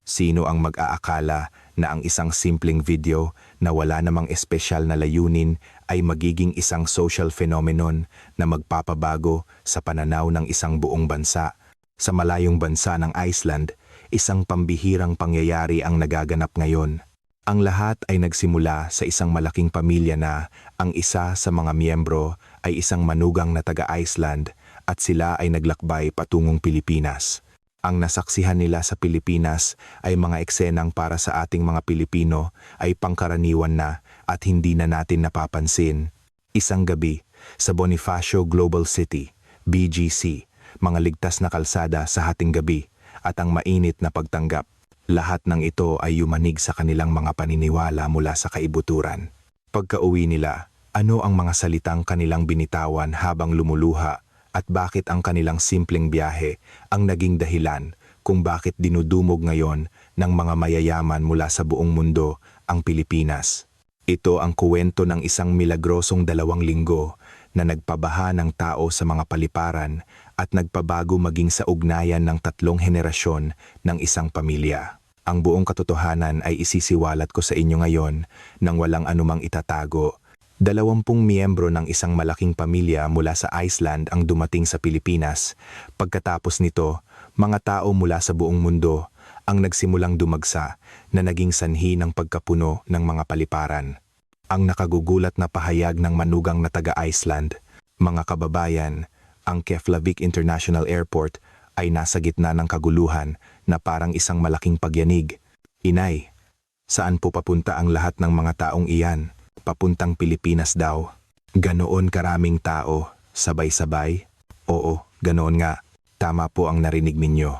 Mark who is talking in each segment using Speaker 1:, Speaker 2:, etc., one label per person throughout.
Speaker 1: Sino ang mag-aakala na ang isang simpleng video na wala namang espesyal na layunin ay magiging isang social phenomenon na magpapabago sa pananaw ng isang buong bansa? Sa malayong bansa ng Iceland, isang pambihirang pangyayari ang nagaganap ngayon. Ang lahat ay nagsimula sa isang malaking pamilya na ang isa sa mga miyembro ay isang manugang na taga-Iceland at sila ay naglakbay patungong Pilipinas. Ang nasaksihan nila sa Pilipinas ay mga eksenang para sa ating mga Pilipino ay pangkaraniwan na at hindi na natin napapansin. Isang gabi sa Bonifacio Global City, BGC, mga ligtas na kalsada sa hating gabi at ang mainit na pagtanggap. Lahat ng ito ay yumanig sa kanilang mga paniniwala mula sa kaibuturan. Pagka-uwi nila, ano ang mga salitang kanilang binitawan habang lumuluha at bakit ang kanilang simpleng biyahe ang naging dahilan kung bakit dinudumog ngayon ng mga mayayaman mula sa buong mundo ang Pilipinas. Ito ang kuwento ng isang milagrosong 2 linggo na nagpabaha ng tao sa mga paliparan at nagpabago maging sa ugnayan ng 3 henerasyon ng isang pamilya. Ang buong katotohanan ay isisiwalat ko sa inyo ngayon nang walang anumang itatago. 20 miyembro ng isang malaking pamilya mula sa Iceland ang dumating sa Pilipinas. Pagkatapos nito, mga tao mula sa buong mundo ang nagsimulang dumagsa na naging sanhi ng pagkapuno ng mga paliparan. Ang nakagugulat na pahayag ng manugang na taga-Iceland, mga kababayan, ang Keflavik International Airport ay nasa gitna ng kaguluhan na parang isang malaking pagyanig. Inay, saan po papunta ang lahat ng mga taong iyan? Papuntang Pilipinas daw. Ganoon karaming tao, sabay-sabay? Oo, ganoon nga. Tama po ang narinig ninyo.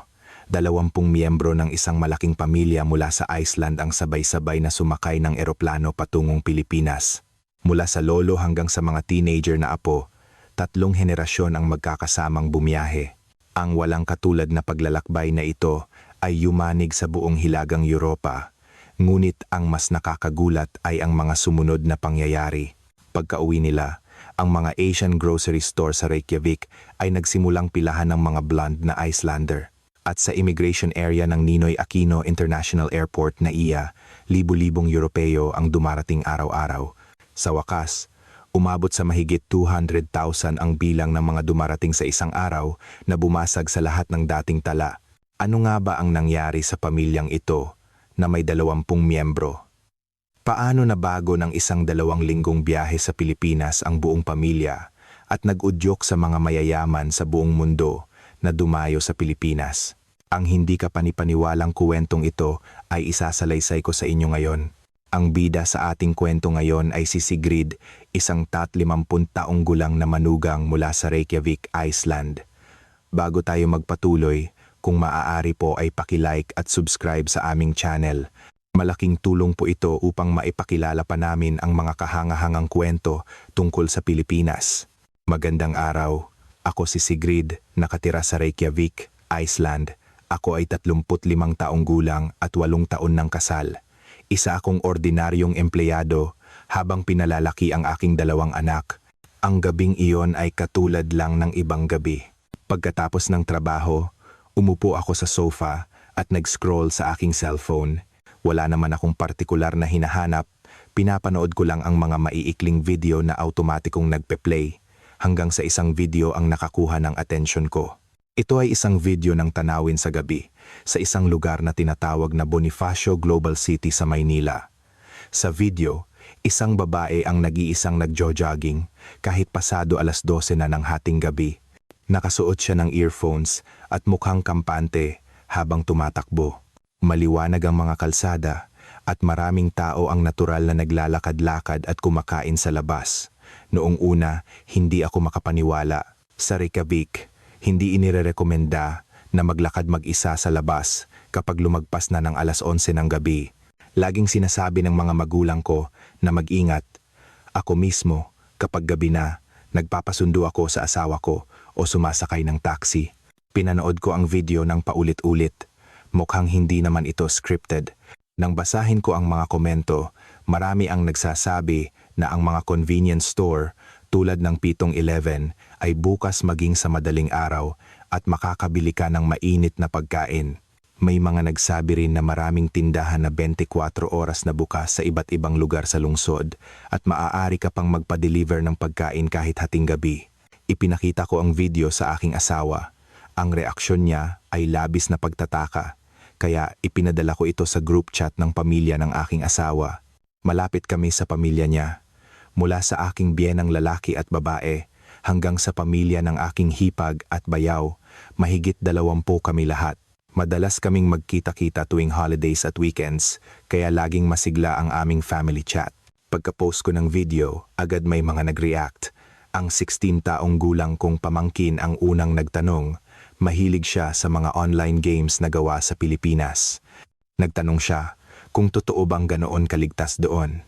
Speaker 1: 20 miyembro ng isang malaking pamilya mula sa Iceland ang sabay-sabay na sumakay ng eroplano patungong Pilipinas. Mula sa lolo hanggang sa mga teenager na apo, 3 henerasyon ang magkakasamang bumiyahe. Ang walang katulad na paglalakbay na ito ay yumanig sa buong hilagang Europa. Ngunit ang mas nakakagulat ay ang mga sumunod na pangyayari. Pagka-uwi nila, ang mga Asian grocery store sa Reykjavik ay nagsimulang pilahan ng mga blonde na Icelander. At sa immigration area ng Ninoy Aquino International Airport na iya, libu-libong Europeo ang dumarating araw-araw. Sa wakas, umabot sa mahigit 200,000 ang bilang ng mga dumarating sa isang araw na bumasag sa lahat ng dating tala. Ano nga ba ang nangyari sa pamilyang ito na may 20 miyembro? Paano nabago ng isang 2 linggong biyahe sa Pilipinas ang buong pamilya at nag-udyok sa mga mayayaman sa buong mundo na dumayo sa Pilipinas? Ang hindi kapanipaniwalang kwentong ito ay isasalaysay ko sa inyo ngayon. Ang bida sa ating kwento ngayon ay si Sigrid, isang 50 taong gulang na manugang mula sa Reykjavik, Iceland. Bago tayo magpatuloy, kung maaari po ay paki-like at subscribe sa aming channel. Malaking tulong po ito upang maipakilala pa namin ang mga kahangahangang kwento tungkol sa Pilipinas. Magandang araw. Ako si Sigrid, nakatira sa Reykjavik, Iceland. Ako ay 35 taong gulang at 8 taon ng kasal. Isa akong ordinaryong empleyado habang pinalalaki ang aking 2 anak. Ang gabing iyon ay katulad lang ng ibang gabi. Pagkatapos ng trabaho, umupo ako sa sofa at nag-scroll sa aking cellphone. Wala naman akong partikular na hinahanap, pinapanood ko lang ang mga maiikling video na automatikong nagpe-play, hanggang sa isang video ang nakakuha ng atensyon ko. Ito ay isang video ng tanawin sa gabi, sa isang lugar na tinatawag na Bonifacio Global City sa Maynila. Sa video, isang babae ang nag-iisang nagjo-jogging kahit pasado 12:00 na ng hating gabi. Nakasuot siya ng earphones at mukhang kampante habang tumatakbo. Maliwanag ang mga kalsada at maraming tao ang natural na naglalakad-lakad at kumakain sa labas. Noong una, hindi ako makapaniwala. Sa Reykjavik, hindi inirerekomenda na maglakad mag-isa sa labas kapag lumagpas na ng 11:00 ng gabi. Laging sinasabi ng mga magulang ko na mag-ingat. Ako mismo, kapag gabi na, nagpapasundo ako sa asawa ko o sumasakay ng taxi. Pinanood ko ang video ng paulit-ulit. Mukhang hindi naman ito scripted. Nang basahin ko ang mga komento, marami ang nagsasabi na ang mga convenience store tulad ng 7-Eleven ay bukas maging sa madaling araw at makakabili ka ng mainit na pagkain. May mga nagsabi rin na maraming tindahan na 24 oras na bukas sa iba't ibang lugar sa lungsod at maaari ka pang magpa-deliver ng pagkain kahit hating gabi. Ipinakita ko ang video sa aking asawa. Ang reaksyon niya ay labis na pagtataka, kaya ipinadala ko ito sa group chat ng pamilya ng aking asawa. Malapit kami sa pamilya niya, mula sa aking biyenang lalaki at babae hanggang sa pamilya ng aking hipag at bayaw, mahigit 20 kami lahat. Madalas kaming magkita-kita tuwing holidays at weekends, kaya laging masigla ang aming family chat. Pagka-post ko ng video, agad may mga nag-react. Ang 16 taong gulang kong pamangkin ang unang nagtanong. Mahilig siya sa mga online games na gawa sa Pilipinas. Nagtanong siya kung totoo bang ganoon kaligtas doon.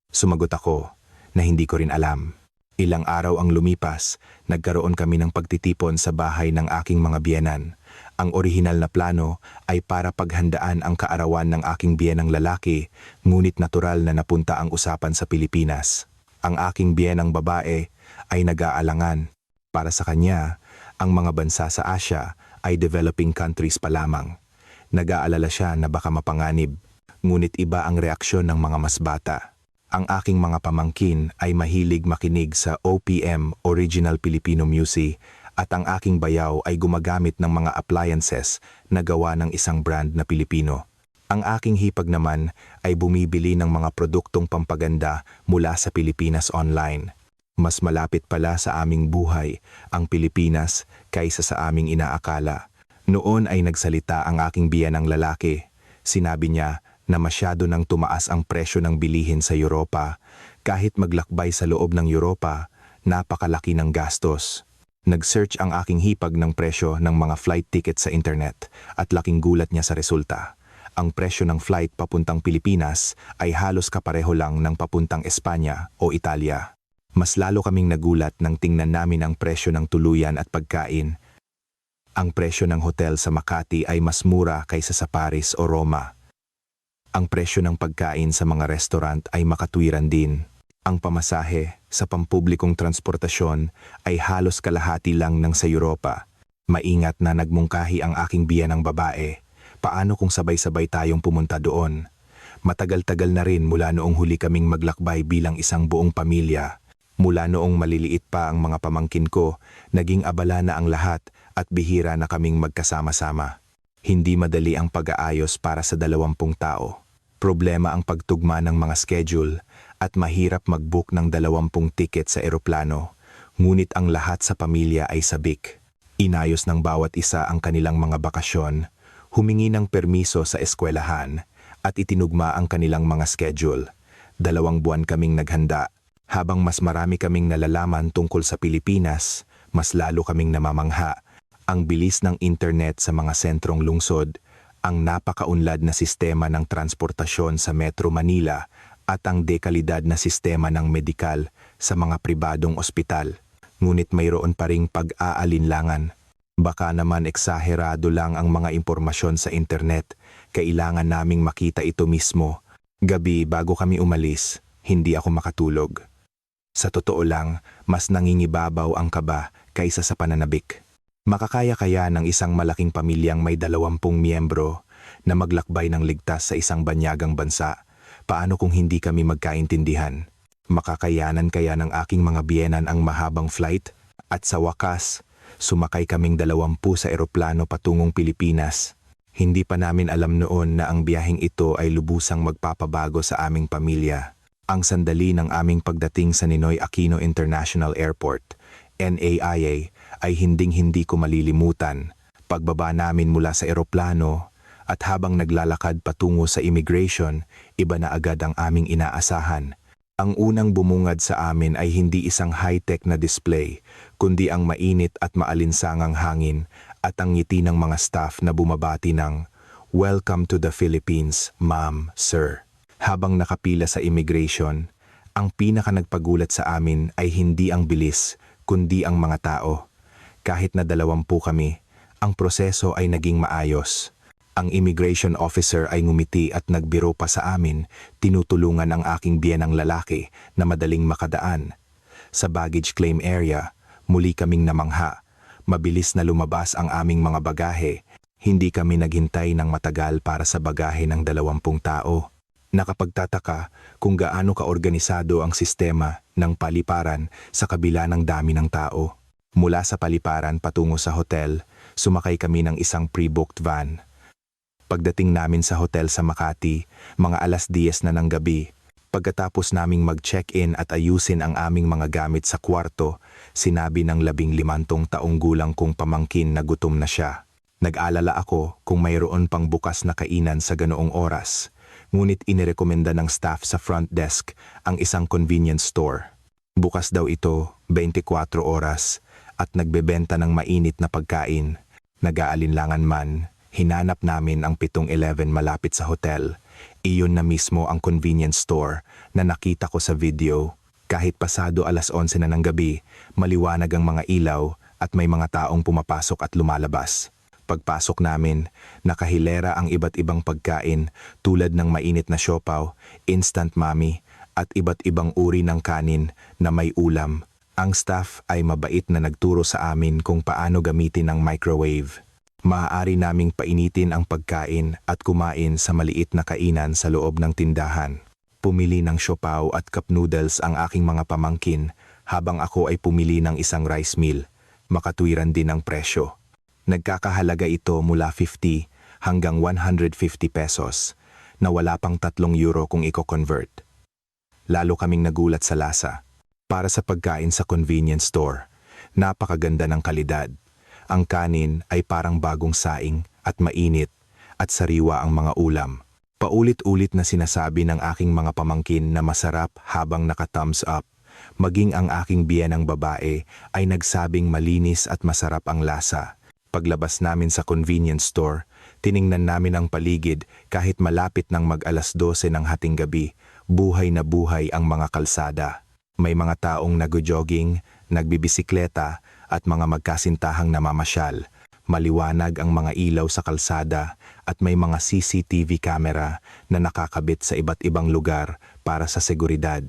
Speaker 1: Sumagot ako na hindi ko rin alam. Ilang araw ang lumipas, nagkaroon kami ng pagtitipon sa bahay ng aking mga biyenan. Ang orihinal na plano ay para paghandaan ang kaarawan ng aking biyenang lalaki, ngunit natural na napunta ang usapan sa Pilipinas. Ang aking biyenang babae ay nag-aalangan. Para sa kanya, ang mga bansa sa Asia ay developing countries pa lamang. Nag-aalala siya na baka mapanganib, ngunit iba ang reaksyon ng mga mas bata. Ang aking mga pamangkin ay mahilig makinig sa OPM, Original Filipino Music, at ang aking bayaw ay gumagamit ng mga appliances na gawa ng isang brand na Pilipino. Ang aking hipag naman ay bumibili ng mga produktong pampaganda mula sa Pilipinas online. Mas malapit pala sa aming buhay ang Pilipinas kaysa sa aming inaakala. Noon ay nagsalita ang aking biyenang lalaki. Sinabi niya na masyado nang tumaas ang presyo ng bilihin sa Europa. Kahit maglakbay sa loob ng Europa, napakalaki ng gastos. Nag-search ang aking hipag ng presyo ng mga flight ticket sa internet at laking gulat niya sa resulta. Ang presyo ng flight papuntang Pilipinas ay halos kapareho lang ng papuntang Espanya o Italia. Mas lalo kaming nagulat nang tingnan namin ang presyo ng tuluyan at pagkain. Ang presyo ng hotel sa Makati ay mas mura kaysa sa Paris o Roma. Ang presyo ng pagkain sa mga restaurant ay makatwiran din. Ang pamasahe sa pampublikong transportasyon ay halos kalahati lang ng sa Europa. Maingat na nagmungkahi ang aking biyenang babae. Paano kung sabay-sabay tayong pumunta doon? Matagal-tagal na rin mula noong huli kaming maglakbay bilang isang buong pamilya. Mula noong maliliit pa ang mga pamangkin ko, naging abala na ang lahat at bihira na kaming magkasama-sama. Hindi madali ang pag-aayos para sa 20 tao. Problema ang pagtugma ng mga schedule at mahirap mag-book ng 20 ticket sa eroplano. Ngunit ang lahat sa pamilya ay sabik. Inayos ng bawat isa ang kanilang mga bakasyon, humingi ng permiso sa eskwelahan at itinugma ang kanilang mga schedule. 2 buwan kaming naghanda. Habang mas marami kaming nalalaman tungkol sa Pilipinas, mas lalo kaming namamangha. Ang bilis ng internet sa mga sentrong lungsod, ang napakaunlad na sistema ng transportasyon sa Metro Manila at ang dekalidad na sistema ng medikal sa mga pribadong ospital. Ngunit mayroon pa ring pag-aalinlangan. Baka naman eksaherado lang ang mga impormasyon sa internet, kailangan naming makita ito mismo. Gabi bago kami umalis, hindi ako makatulog. Sa totoo lang, mas nangingibabaw ang kaba kaysa sa pananabik. Makakaya kaya ng isang malaking pamilyang may 20 miyembro na maglakbay ng ligtas sa isang banyagang bansa? Paano kung hindi kami magkaintindihan? Makakayanan kaya ng aking mga biyenan ang mahabang flight? At sa wakas, sumakay kaming 20 sa eroplano patungong Pilipinas. Hindi pa namin alam noon na ang biyaheng ito ay lubusang magpapabago sa aming pamilya. Ang sandali ng aming pagdating sa Ninoy Aquino International Airport, NAIA, ay hinding-hindi ko malilimutan. Pagbaba namin mula sa eroplano at habang naglalakad patungo sa immigration, iba na agad ang aming inaasahan. Ang unang bumungad sa amin ay hindi isang high-tech na display, kundi ang mainit at maalinsangang hangin at ang ngiti ng mga staff na bumabati ng, "Welcome to the Philippines, ma'am, sir." Habang nakapila sa immigration, ang pinaka nagpagulat sa amin ay hindi ang bilis, kundi ang mga tao. Kahit na 20 kami, ang proseso ay naging maayos. Ang immigration officer ay ngumiti at nagbiro pa sa amin, tinutulungan ang aking biyenang lalaki na madaling makadaan. Sa baggage claim area, muli kaming namangha. Mabilis na lumabas ang aming mga bagahe Hindi kami naghintay ng matagal para sa bagahe ng 20 tao. Nakapagtataka kung gaano kaorganisado ang sistema ng paliparan sa kabila ng dami ng tao. Mula sa paliparan patungo sa hotel, sumakay kami ng isang pre-booked van. Pagdating namin sa hotel sa Makati, mga 10:00 na ng gabi. Pagkatapos naming mag-check-in at ayusin ang aming mga gamit sa kwarto, sinabi ng 15 taong gulang kong pamangkin na gutom na siya. Nag-alala ako kung mayroon pang bukas na kainan sa ganoong oras. Ngunit inirekomenda ng staff sa front desk ang isang convenience store. Bukas daw ito 24 oras at nagbebenta ng mainit na pagkain. Nag-aalinlangan man, hinanap namin ang 7-Eleven malapit sa hotel. Iyon na mismo ang convenience store na nakita ko sa video. Kahit pasado 11:00 na ng gabi, maliwanag ang mga ilaw at may mga taong pumapasok at lumalabas. Pagpasok namin, nakahilera ang iba't ibang pagkain tulad ng mainit na siopaw, instant mami, at iba't ibang uri ng kanin na may ulam. Ang staff ay mabait na nagturo sa amin kung paano gamitin ang microwave. Maaari naming painitin ang pagkain at kumain sa maliit na kainan sa loob ng tindahan. Pumili ng siopaw at cup noodles ang aking mga pamangkin habang ako ay pumili ng isang rice meal. Makatwiran din ang presyo. Nagkakahalaga ito mula 50 hanggang 150 pesos na wala pang 3 euro kung i-convert. Lalo kaming nagulat sa lasa. Para sa pagkain sa convenience store, napakaganda ng kalidad. Ang kanin ay parang bagong saing at mainit at sariwa ang mga ulam. Paulit-ulit na sinasabi ng aking mga pamangkin na masarap habang naka-thumbs up. Maging ang aking biyenang babae ay nagsabing malinis at masarap ang lasa. Paglabas namin sa convenience store, tiningnan namin ang paligid kahit malapit ng mag-12 ng hating gabi, buhay na buhay ang mga kalsada. May mga taong nag-jogging, nagbibisikleta at mga magkasintahang namamasyal. Maliwanag ang mga ilaw sa kalsada at may mga CCTV camera na nakakabit sa iba't ibang lugar para sa seguridad.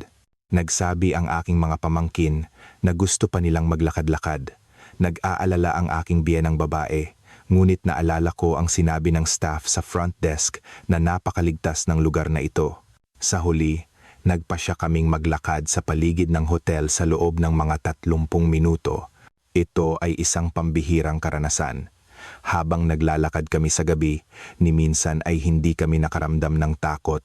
Speaker 1: Nagsabi ang aking mga pamangkin na gusto pa nilang maglakad-lakad. Nag-aalala ang aking biyenang babae, ngunit naalala ko ang sinabi ng staff sa front desk na napakaligtas ng lugar na ito. Sa huli, nagpasya kaming maglakad sa paligid ng hotel sa loob ng mga 30 minuto. Ito ay isang pambihirang karanasan. Habang naglalakad kami sa gabi, ni minsan ay hindi kami nakaramdam ng takot.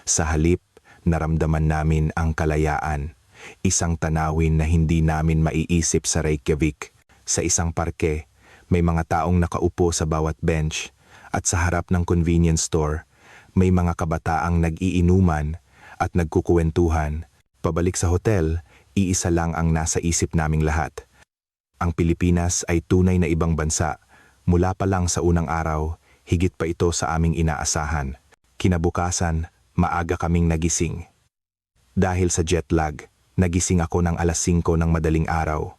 Speaker 1: Sa halip, naramdaman namin ang kalayaan. Isang tanawin na hindi namin maiisip sa Reykjavik. Sa isang parke, may mga taong nakaupo sa bawat bench at sa harap ng convenience store, may mga kabataang nag-iinuman at nagkukuwentuhan. Pabalik sa hotel, iisa lang ang nasa isip naming lahat. Ang Pilipinas ay tunay na ibang bansa. Mula pa lang sa unang araw, higit pa ito sa aming inaasahan. Kinabukasan, maaga kaming nagising. Dahil sa jet lag, nagising ako ng 5:00 ng madaling araw.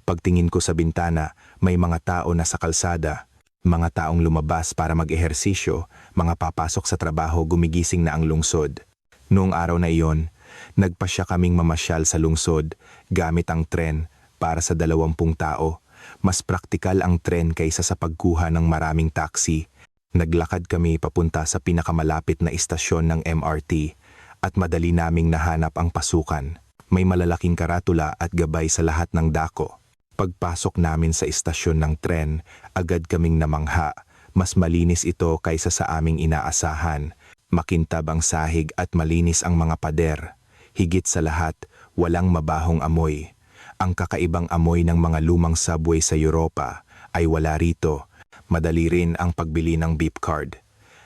Speaker 1: Pagtingin ko sa bintana, may mga tao na sa kalsada. Mga taong lumabas para mag-ehersisyo, mga papasok sa trabaho, gumigising na ang lungsod. Noong araw na iyon, nagpasya kaming mamasyal sa lungsod gamit ang tren para sa 20 tao. Mas praktikal ang tren kaysa sa pagkuha ng maraming taxi. Naglakad kami papunta sa pinakamalapit na istasyon ng MRT at madali naming nahanap ang pasukan. May malalaking karatula at gabay sa lahat ng dako. Pagpasok namin sa istasyon ng tren, agad kaming namangha. Mas malinis ito kaysa sa aming inaasahan. Makintab ang sahig at malinis ang mga pader. Higit sa lahat, walang mabahong amoy. Ang kakaibang amoy ng mga lumang subway sa Europa ay wala rito. Madali rin ang pagbili ng beep card.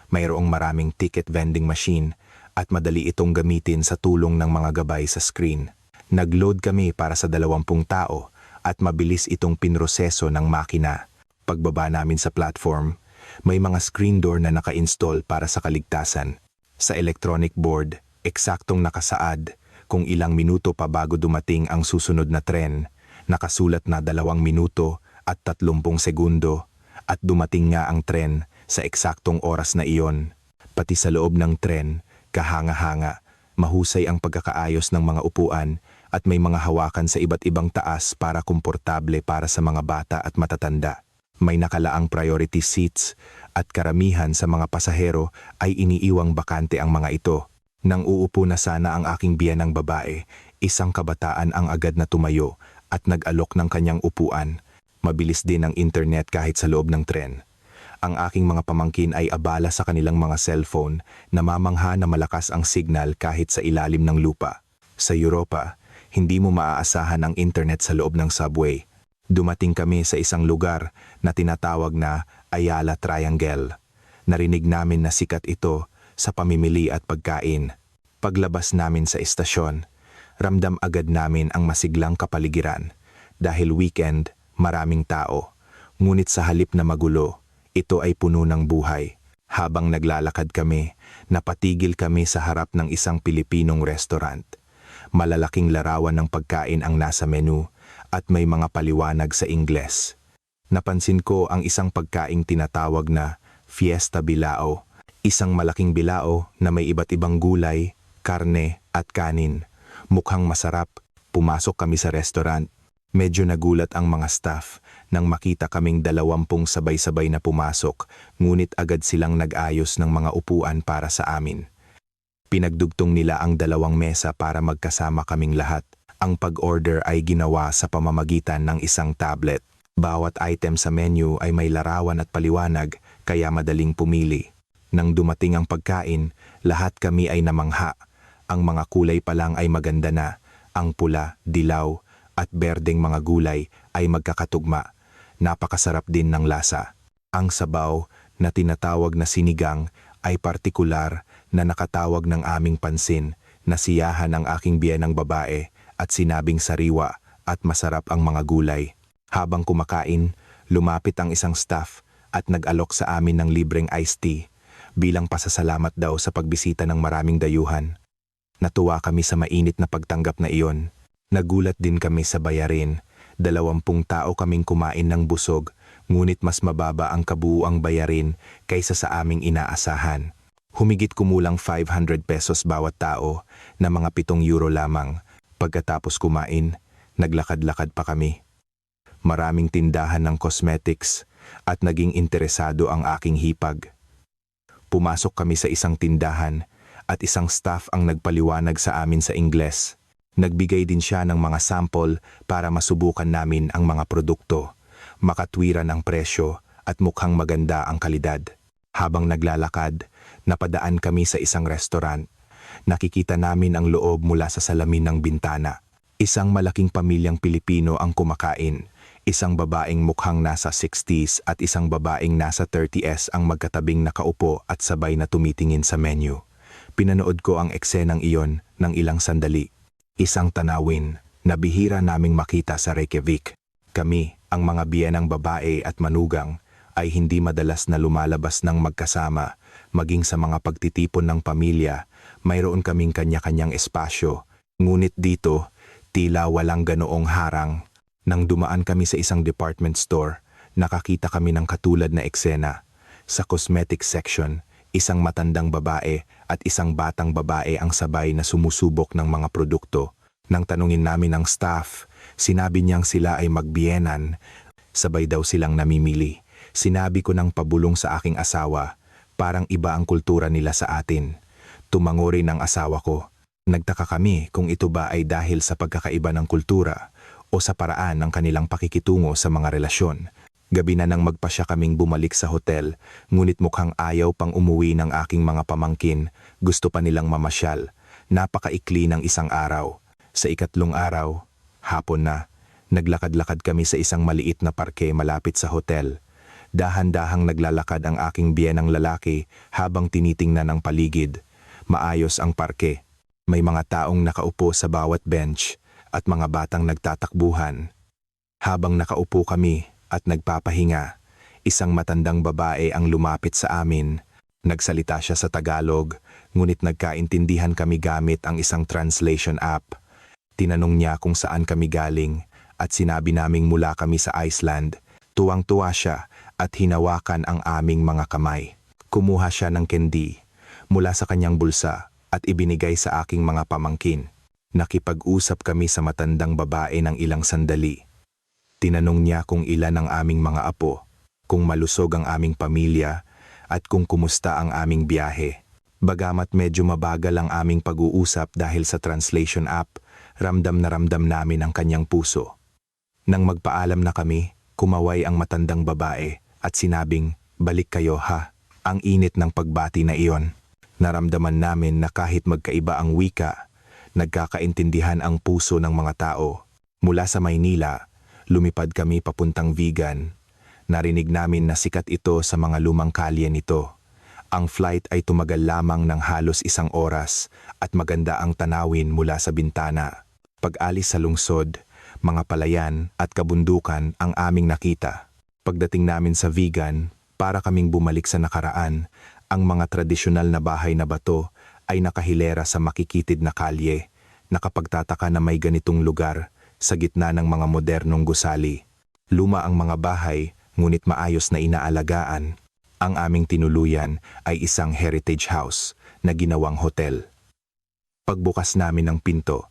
Speaker 1: Mayroong maraming ticket vending machine at madali itong gamitin sa tulong ng mga gabay sa screen. Nag-load kami para sa 20 tao at mabilis itong pinroseso ng makina. Pagbaba namin sa platform, may mga screen door na naka-install para sa kaligtasan. Sa electronic board, eksaktong nakasaad kung ilang minuto pa bago dumating ang susunod na tren. Nakasulat na 2 minuto at 30 segundo at dumating nga ang tren sa eksaktong oras na iyon. Pati sa loob ng tren, kahanga-hanga, mahusay ang pagkakaayos ng mga upuan at may mga hawakan sa iba't ibang taas para komportable para sa mga bata at matatanda. May nakalaang priority seats at karamihan sa mga pasahero ay iniiwang bakante ang mga ito. Nang uupo na sana ang aking biyanang babae, isang kabataan ang agad na tumayo at nag-alok ng kanyang upuan. Mabilis din ang internet kahit sa loob ng tren. Ang aking mga pamangkin ay abala sa kanilang mga cellphone, namamangha na malakas ang signal kahit sa ilalim ng lupa. Sa Europa, hindi mo maaasahan ang internet sa loob ng subway. Dumating kami sa isang lugar na tinatawag na Ayala Triangle. Narinig namin na sikat ito sa pamimili at pagkain. Paglabas namin sa istasyon, ramdam agad namin ang masiglang kapaligiran. Dahil weekend, maraming tao. Ngunit sa halip na magulo, ito ay puno ng buhay. Habang naglalakad kami, napatigil kami sa harap ng isang Pilipinong restaurant. Malalaking larawan ng pagkain ang nasa menu at may mga paliwanag sa Ingles. Napansin ko ang isang pagkaing tinatawag na Fiesta Bilao. Isang malaking bilao na may iba't ibang gulay, karne at kanin. Mukhang masarap. Pumasok kami sa restaurant. Medyo nagulat ang mga staff nang makita kaming 20 sabay-sabay na pumasok, ngunit agad silang nag-ayos ng mga upuan para sa amin. Pinagdugtong nila ang 2 mesa para magkasama kaming lahat. Ang pag-order ay ginawa sa pamamagitan ng isang tablet. Bawat item sa menu ay may larawan at paliwanag, kaya madaling pumili. Nang dumating ang pagkain, lahat kami ay namangha. Ang mga kulay pa lang ay maganda na. Ang pula, dilaw, at berdeng mga gulay ay magkakatugma. Napakasarap din ng lasa. Ang sabaw na tinatawag na sinigang ay partikular na nakatawag ng aming pansin. Nasiyahan ang aking biyenang babae at sinabing sariwa at masarap ang mga gulay. Habang kumakain, lumapit ang isang staff at nag-alok sa amin ng libreng iced tea bilang pasasalamat daw sa pagbisita ng maraming dayuhan. Natuwa kami sa mainit na pagtanggap na iyon. Nagulat din kami sa bayarin. 20 tao kaming kumain ng busog, ngunit mas mababa ang kabuuang bayarin kaysa sa aming inaasahan. Humigit kumulang 500 pesos bawat tao na mga 7 euro lamang. Pagkatapos kumain, naglakad-lakad pa kami. Maraming tindahan ng cosmetics at naging interesado ang aking hipag. Pumasok kami sa isang tindahan at isang staff ang nagpaliwanag sa amin sa Ingles. Nagbigay din siya ng mga sample para masubukan namin ang mga produkto. Makatwiran ang presyo at mukhang maganda ang kalidad. Habang naglalakad, napadaan kami sa isang restaurant. Nakikita namin ang loob mula sa salamin ng bintana. Isang malaking pamilyang Pilipino ang kumakain. Isang babaeng mukhang nasa 60s at isang babaeng nasa 30s ang magkatabing nakaupo at sabay na tumitingin sa menu. Pinanood ko ang eksenang iyon ng ilang sandali. Isang tanawin na bihira naming makita sa Reykjavik. Kami, ang mga biyenang babae at manugang, ay hindi madalas na lumalabas ng magkasama. Maging sa mga pagtitipon ng pamilya, mayroon kaming kanya-kanyang espasyo. Ngunit dito, tila walang ganoong harang. Nang dumaan kami sa isang department store, nakakita kami ng katulad na eksena. Sa cosmetics section, isang matandang babae at isang batang babae ang sabay na sumusubok ng mga produkto. Nang tanungin namin ang staff, sinabi niyang sila ay magbiyenan. Sabay daw silang namimili. Sinabi ko ng pabulong sa aking asawa, parang iba ang kultura nila sa atin. Tumango rin ang asawa ko. Nagtaka kami kung ito ba ay dahil sa pagkakaiba ng kultura o sa paraan ng kanilang pakikitungo sa mga relasyon. Gabi na nang magpasya kaming bumalik sa hotel, ngunit mukhang ayaw pang umuwi ng aking mga pamangkin. Gusto pa nilang mamasyal. Napakaikli ng isang araw. Sa ikatlong araw, hapon na, naglakad-lakad kami sa isang maliit na parke malapit sa hotel. Dahan-dahang naglalakad ang aking biyenang lalaki habang tinitingnan ang paligid. Maayos ang parke. May mga taong nakaupo sa bawat bench at mga batang nagtatakbuhan. Habang nakaupo kami at nagpapahinga, isang matandang babae ang lumapit sa amin. Nagsalita siya sa Tagalog, ngunit nagkaintindihan kami gamit ang isang translation app. Tinanong niya kung saan kami galing at sinabi naming mula kami sa Iceland. Tuwang-tuwa siya at hinawakan ang aming mga kamay. Kumuha siya ng candy mula sa kanyang bulsa at ibinigay sa aking mga pamangkin. Nakipag-usap kami sa matandang babae ng ilang sandali. Tinanong niya kung ilan ang aming mga apo. kung malusog ang aming pamilya at kung kumusta ang aming biyahe. Bagamat medyo mabagal ang aming pag-uusap dahil sa translation app, ramdam na ramdam namin ang kanyang puso. Nang magpaalam na kami, kumaway ang matandang babae at sinabing, "Balik kayo ha." Ang init ng pagbati na iyon. Naramdaman namin na kahit magkaiba ang wika, nagkakaintindihan ang puso ng mga tao. Mula sa Maynila, lumipad kami papuntang Vigan. Narinig namin na sikat ito sa mga lumang kalye nito. Ang flight ay tumagal lamang ng halos 1 oras at maganda ang tanawin mula sa bintana. Pag-alis sa lungsod, mga palayan at kabundukan ang aming nakita. Pagdating namin sa Vigan, para kaming bumalik sa nakaraan, ang mga tradisyonal na bahay na bato ay nakahilera sa makikitid na kalye. Nakapagtataka na may ganitong lugar sa gitna ng mga modernong gusali. Luma ang mga bahay, ngunit maayos na inaalagaan. Ang aming tinuluyan ay isang heritage house na ginawang hotel. Pagbukas namin ng pinto,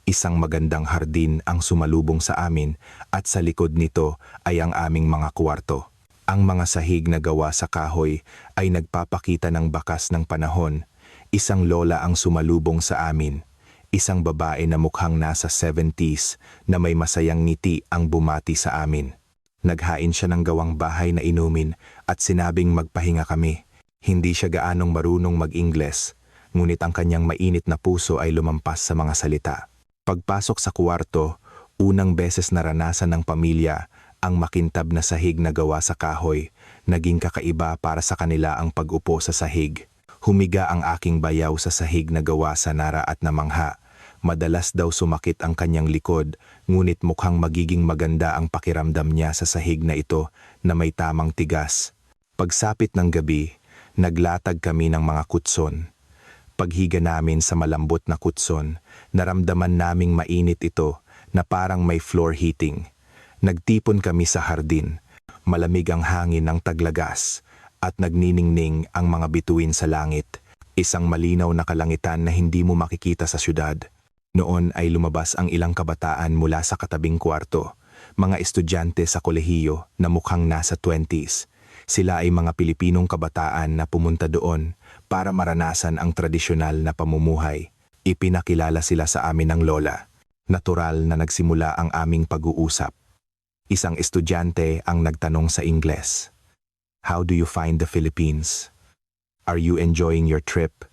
Speaker 1: isang magandang hardin ang sumalubong sa amin at sa likod nito ay ang aming mga kwarto. Ang mga sahig na gawa sa kahoy ay nagpapakita ng bakas ng panahon. Isang lola ang sumalubong sa amin. Isang babae na mukhang nasa 70s na may masayang ngiti ang bumati sa amin. Naghain siya ng gawang bahay na inumin at sinabing magpahinga kami. Hindi siya gaanong marunong mag-Ingles, ngunit ang kanyang mainit na puso ay lumampas sa mga salita. Pagpasok sa kwarto, unang beses naranasan ng pamilya ang makintab na sahig na gawa sa kahoy. Naging kakaiba para sa kanila ang pag-upo sa sahig. Humiga ang aking bayaw sa sahig na gawa sa nara at namangha. Madalas daw sumakit ang kanyang likod, ngunit mukhang magiging maganda ang pakiramdam niya sa sahig na ito na may tamang tigas. Pagsapit ng gabi, naglatag kami ng mga kutson. Paghiga namin sa malambot na kutson, naramdaman naming mainit ito na parang may floor heating. Nagtipon kami sa hardin. Malamig ang hangin ng taglagas at nagniningning ang mga bituin sa langit. Isang malinaw na kalangitan na hindi mo makikita sa syudad. Noon ay lumabas ang ilang kabataan mula sa katabing kwarto. Mga estudyante sa kolehiyo na mukhang nasa 20s. Sila ay mga Pilipinong kabataan na pumunta doon para maranasan ang tradisyonal na pamumuhay. Ipinakilala sila sa amin ng lola. Natural na nagsimula ang aming pag-uusap. Isang estudyante ang nagtanong sa Ingles. "How do you find the Philippines? Are you enjoying your trip?"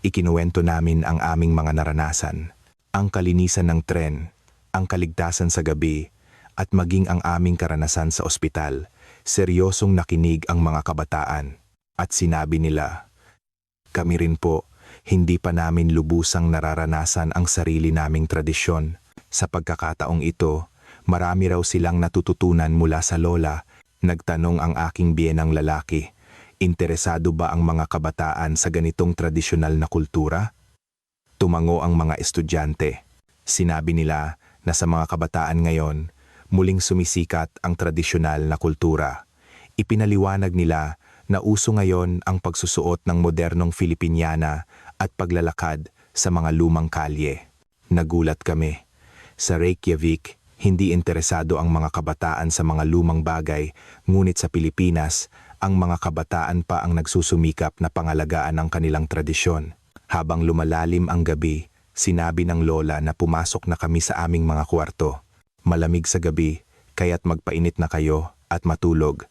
Speaker 1: Ikinuwento namin ang aming mga naranasan. Ang kalinisan ng tren, ang kaligtasan sa gabi, at maging ang aming karanasan sa ospital. Seryosong nakinig ang mga kabataan. At sinabi nila, "Kami rin po, hindi pa namin lubusang nararanasan ang sarili naming tradisyon. Sa pagkakataong ito, marami raw silang natututunan mula sa lola." Nagtanong ang aking biyenang lalaki, "Interesado ba ang mga kabataan sa ganitong tradisyonal na kultura?" Tumango ang mga estudyante. Sinabi nila na sa mga kabataan ngayon, muling sumisikat ang tradisyonal na kultura. Ipinaliwanag nila na uso ngayon ang pagsusuot ng modernong Filipiniana at paglalakad sa mga lumang kalye. Nagulat kami. Sa Reykjavik, hindi interesado ang mga kabataan sa mga lumang bagay, ngunit sa Pilipinas, ang mga kabataan pa ang nagsusumikap na pangalagaan ang kanilang tradisyon. Habang lumalalim ang gabi, sinabi ng lola na pumasok na kami sa aming mga kwarto. Malamig sa gabi, kaya't magpainit na kayo at matulog.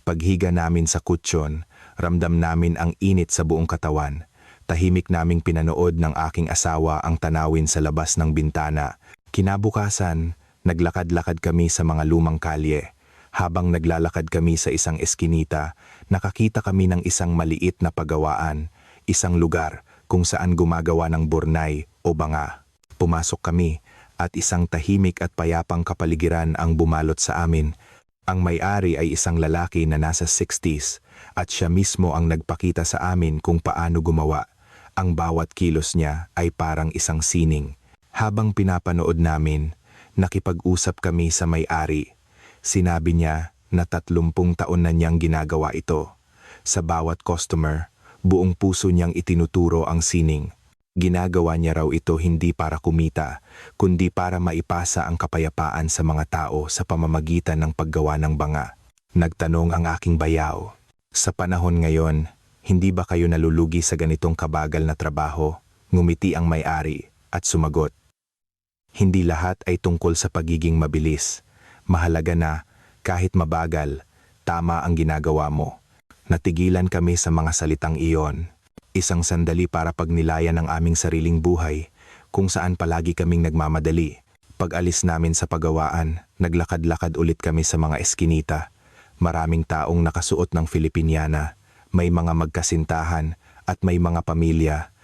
Speaker 1: Paghiga namin sa kutsyon, ramdam namin ang init sa buong katawan. Tahimik naming pinanood ng aking asawa ang tanawin sa labas ng bintana. Kinabukasan, naglakad-lakad kami sa mga lumang kalye. Habang naglalakad kami sa isang eskinita, nakakita kami ng isang maliit na pagawaan, isang lugar kung saan gumagawa ng burnay o banga. Pumasok kami at isang tahimik at payapang kapaligiran ang bumalot sa amin. Ang may-ari ay isang lalaki na nasa 60s at siya mismo ang nagpakita sa amin kung paano gumawa. Ang bawat kilos niya ay parang isang sining. Habang pinapanood namin, nakipag-usap kami sa may-ari. Sinabi niya na 30 taon na niyang ginagawa ito. Sa bawat customer, buong puso niyang itinuturo ang sining. Ginagawa niya raw ito hindi para kumita, kundi para maipasa ang kapayapaan sa mga tao sa pamamagitan ng paggawa ng banga. Nagtanong ang aking bayaw. Sa panahon ngayon, hindi ba kayo nalulugi sa ganitong kabagal na trabaho? Ngumiti ang may-ari at sumagot. Hindi lahat ay tungkol sa pagiging mabilis. Mahalaga na, kahit mabagal, tama ang ginagawa mo. Natigilan kami sa mga salitang iyon. Isang sandali para pagnilayan ang aming sariling buhay, kung saan palagi kaming nagmamadali. Pag-alis namin sa pagawaan, naglakad-lakad ulit kami sa mga eskinita. Maraming taong nakasuot ng Filipiniana, may mga magkasintahan at may mga pamilya.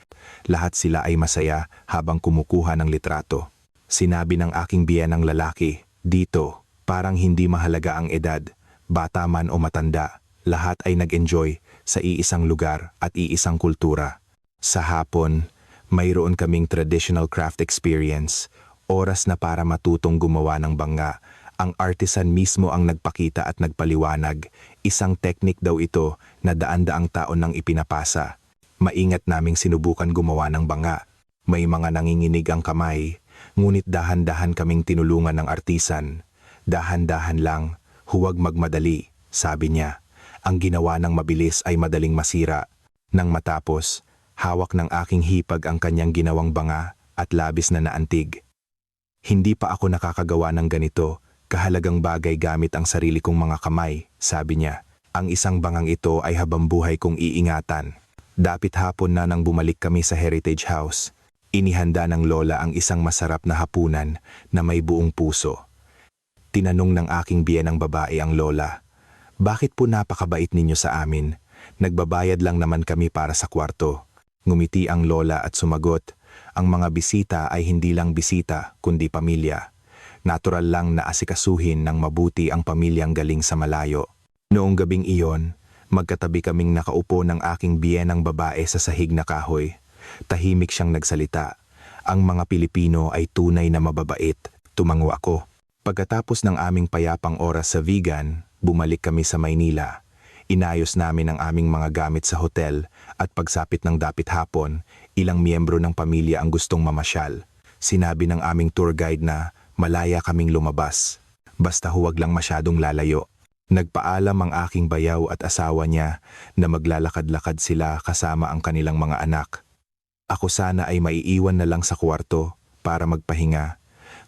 Speaker 1: Lahat sila ay masaya habang kumukuha ng litrato. Sinabi ng aking biyenang lalaki, dito, parang hindi mahalaga ang edad, bata man o matanda, lahat ay nag-enjoy sa iisang lugar at iisang kultura. Sa hapon, mayroon kaming traditional craft experience, oras na para matutong gumawa ng banga. Ang artisan mismo ang nagpakita at nagpaliwanag. Isang teknik daw ito na daan-daang taon nang ipinapasa. Maingat naming sinubukan gumawa ng banga. May mga nanginginig ang kamay, ngunit dahan-dahan kaming tinulungan ng artisan. Dahan-dahan lang, huwag magmadali, sabi niya. Ang ginawa ng mabilis ay madaling masira. Nang matapos, hawak ng aking hipag ang kanyang ginawang banga at labis na naantig. Hindi pa ako nakakagawa ng ganito. Kahalagang bagay gamit ang sarili kong mga kamay, sabi niya. Ang isang bangang ito ay habang buhay kong iingatan. Dapit hapon na nang bumalik kami sa Heritage House. Inihanda ng lola ang isang masarap na hapunan na may buong puso. Tinanong ng aking biyenang babae ang lola, bakit po napakabait ninyo sa amin? Nagbabayad lang naman kami para sa kwarto. Ngumiti ang lola at sumagot, ang mga bisita ay hindi lang bisita kundi pamilya. Natural lang na asikasuhin ng mabuti ang pamilyang galing sa malayo. Noong gabing iyon, magkatabi kaming nakaupo ng aking biyenang babae sa sahig na kahoy. Tahimik siyang nagsalita. Ang mga Pilipino ay tunay na mababait, tumango ako. Pagkatapos ng aming payapang oras sa Vigan, bumalik kami sa Maynila. Inayos namin ang aming mga gamit sa hotel at pagsapit ng dapit hapon, ilang miyembro ng pamilya ang gustong mamasyal. Sinabi ng aming tour guide na malaya kaming lumabas. Basta huwag lang masyadong lalayo. Nagpaalam ang aking bayaw at asawa niya na maglalakad-lakad sila kasama ang kanilang mga anak. Ako sana ay maiiwan na lang sa kwarto para magpahinga.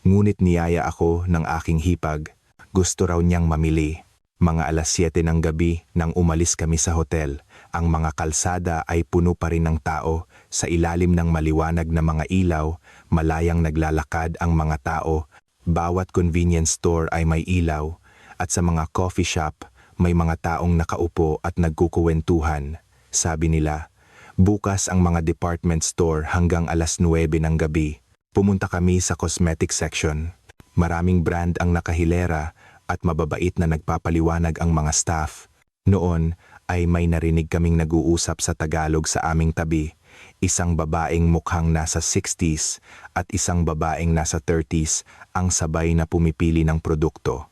Speaker 1: Ngunit niyaya ako ng aking hipag. Gusto raw niyang mamili. Mga 7:00 ng gabi nang umalis kami sa hotel, ang mga kalsada ay puno pa rin ng tao. Sa ilalim ng maliwanag na mga ilaw, malayang naglalakad ang mga tao. Bawat convenience store ay may ilaw, at sa mga coffee shop, may mga taong nakaupo at nagkukuwentuhan. Sabi nila, bukas ang mga department store hanggang 9:00 ng gabi. Pumunta kami sa cosmetic section. Maraming brand ang nakahilera at mababait na nagpapaliwanag ang mga staff. Noon ay may narinig kaming nag-uusap sa Tagalog sa aming tabi. Isang babaeng mukhang nasa 60s at isang babaeng nasa 30s ang sabay na pumipili ng produkto.